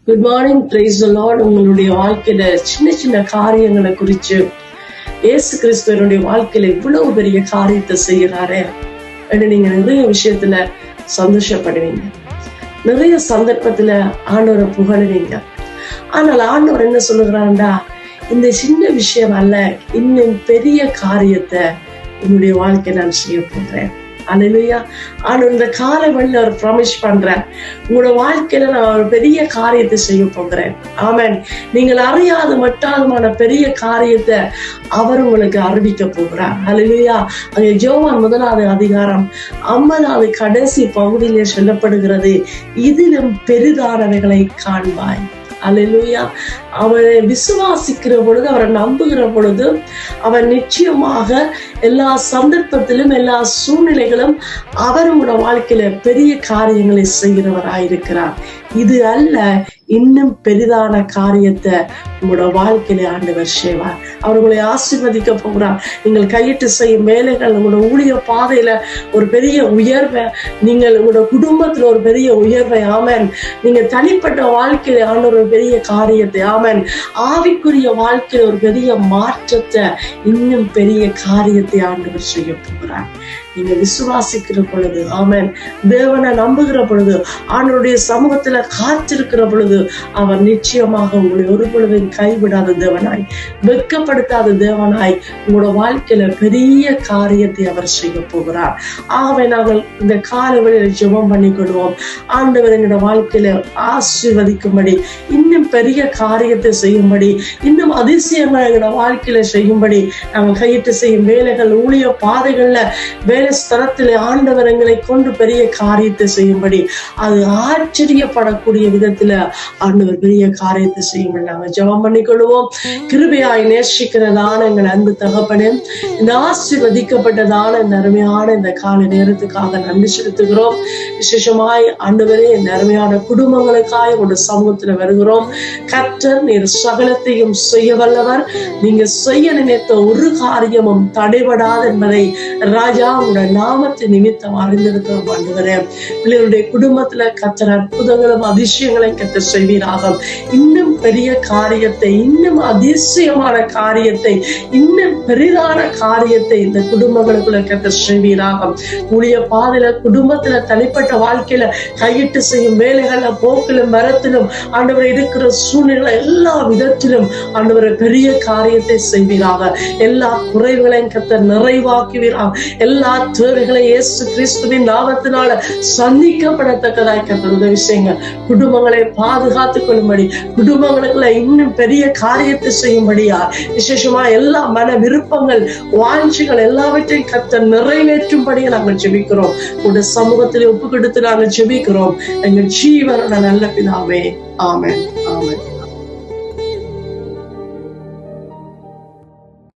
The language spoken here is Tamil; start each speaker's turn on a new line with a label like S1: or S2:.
S1: Good morning, praise the Lord. உங்களுடைய வாழ்க்கையில சின்ன சின்ன காரியங்களை குறிச்சு இயேசு கிறிஸ்துவனுடைய வாழ்க்கையில இவ்வளவு பெரிய காரியத்தை செய்யறாரே அப்படின்னு நீங்க நிறைய விஷயத்துல சந்தோஷப்படுவீங்க. நிறைய சந்தர்ப்பத்துல ஆண்டவரை புகழுவீங்க. ஆனால் ஆண்டவர் என்ன சொல்லுகிறாருண்டா, இந்த சின்ன விஷயம் அல்ல, இன்னும் பெரிய காரியத்தை உன்னுடைய வாழ்க்கை நான் செய்ய போகிறேன். அல்லேலூயா. ஆண்டவர் இந்த காலை வழியில அவர் ப்ராமிஸ் பண்றேன், உங்களோட வாழ்க்கையில நான் ஒரு பெரிய காரியத்தை செய்ய போகிறேன். ஆமென். நீங்கள் அறியாத மட்டாதமான பெரிய காரியத்தை அவர் உங்களுக்கு அறிவிக்க போகிறார். அல்லேலூயா. அங்கே யோவான் 1வது அதிகாரம் 50வது கடைசி பகுதியிலே சொல்லப்படுகிறது, இதிலும் பெரிதானவைகளை காண்பாய். அல்லேலூயா. அவரை விசுவாசிக்கிற பொழுது, அவரை நம்புகிற பொழுது, அவர் நிச்சயமாக எல்லா சந்தர்ப்பத்திலும் எல்லா சூழ்நிலைகளும் அவர் உங்களோட வாழ்க்கையில பெரிய காரியங்களை செய்கிறவராயிருக்கிறார். இது அல்ல, இன்னும் பெரிதான காரியத்தை உங்களோட வாழ்க்கையில ஆண்டவர் செய்வார். அவர்களை ஆசீர்வதிக்க போகிறார். நீங்கள் கையிட்டு செய்யும் வேலைகள், உங்களோட ஊழிய பாதையில ஒரு பெரிய உயர்வை, நீங்கள் உங்களோட குடும்பத்துல ஒரு பெரிய உயர்வை, ஆமென். நீங்க தனிப்பட்ட வாழ்க்கையில ஆண்டவர் ஒரு பெரிய காரியத்தை, ஆமென். ஆவிக்குரிய வாழ்க்கையில ஒரு பெரிய மாற்றத்தை, இன்னும் பெரிய காரியத்தை ஆண்டவர் செய்ய போகிறார். நீங்க விசுவாசிக்கிற பொழுது, ஆமென், தேவனை நம்புகிற பொழுது, ஆண்டவருடைய சமூகத்துல காத்திருக்கிற பொழுது, அவர் நிச்சயமாக உங்களை ஒரு பொழுதும் கைவிடாத தேவனாய், வெட்கப்படுத்தாத தேவனாய் உங்களோட வாழ்க்கையில பெரிய காரியத்தை அவர் செய்ய போகிறார். ஆகவே நாங்கள் இந்த காலவெளியில ஜெபம் பண்ணி கொள்வோம். ஆண்டவர் எங்களோட வாழ்க்கையில ஆசீர்வதிக்கும்படி, இன்னும் பெரிய காரியத்தை செய்யும்படி, இன்னும் அதிசயங்கள் எங்களோட வாழ்க்கையில செய்யும்படி, நாங்கள் கையிட்டு செய்யும் வேலைகள், ஊழிய பாதைகள்ல, வேலை ஸ்தலத்திலே ஆண்டவர் எங்களை கொண்டு பெரிய காரியத்தை செய்யும்படி, அது ஆச்சரியப்படக்கூடிய விதத்துல ஆண்டவர் பெரிய காரியத்தை செய்யும்படி நாங்கள் ஜெபம் பண்ணி கொள்வோம். கிருபையாய் நேசிக்கிறதான எங்கள் அன்பு தகப்பனே, இந்த ஆசீர்வதிக்கப்பட்டதான இந்த அருமையான இந்த கால நேரத்துக்காக நன்றி செலுத்துகிறோம். விசேஷமாய் ஆண்டவரே, இந்த அருமையான குடும்பங்களுக்காய் உங்க சமூகத்துல வருகிறோம். கர்த்தர், நீர் சகலத்தையும் செய்ய வல்லவர். நீங்க செய்ய நினைத்த ஒரு காரியமும் தடைபடாது என்பதை ராஜா உங்களுடைய நாமத்தை நிமித்தம் அறிந்திருக்கிறோம். ஆண்டவரே, பிள்ளைகளுடைய குடும்பத்துல கர்த்தர் அற்புதங்களும் அதிசயங்களையும் கர்த்தர் செய்வீராக. இன்னும் பெரிய காரியத்தை, இன்னும் அதிசயமான காரியத்தை, இன்னும் பெரிதான காரியத்தை இந்த குடும்பங்களுக்குள்ள கர்த்தர் செய்வீராக. ஊழிய பாதையில, குடும்பத்துல, தனிப்பட்ட வாழ்க்கையில, கையிட்டு செய்யும் வேலைகள்ல, போக்கிலும் மரத்திலும், ஆண்டவர் இருக்கிற சூழ்நிலை எல்லா விதத்திலும் ஆண்டவரை பெரிய காரியத்தை செய்வீராக. எல்லா குறைகளையும் கர்த்தர் நிறைவாக்குவீராக. எல்லா தேவைகளை இயேசு கிறிஸ்துவின் நாமத்தினால சந்திக்கப்படத்தக்கதாய் கர்த்தர் உதவி செய்யுங்க. குடும்பங்களை பாதுகாத்துக் கொள்ளும்படி, குடும்பங்களுக்குள்ள இன்னும் பெரிய காரியத்தை செய்யும்படியா, விசேஷமா எல்லா மன விருப்பங்கள், வாஞ்சிகள் எல்லாவற்றையும் கர்த்தர் நிறைவேற்றும்படியா நாங்கள் ஜெபிக்கிறோம். உடைய சமூகத்திலே ஒப்பு கொடுத்து நாங்கள் ஜெபிக்கிறோம். எங்கள் ஜீவனோட நல்ல பிதாவே, ஆமென், ஆமென்.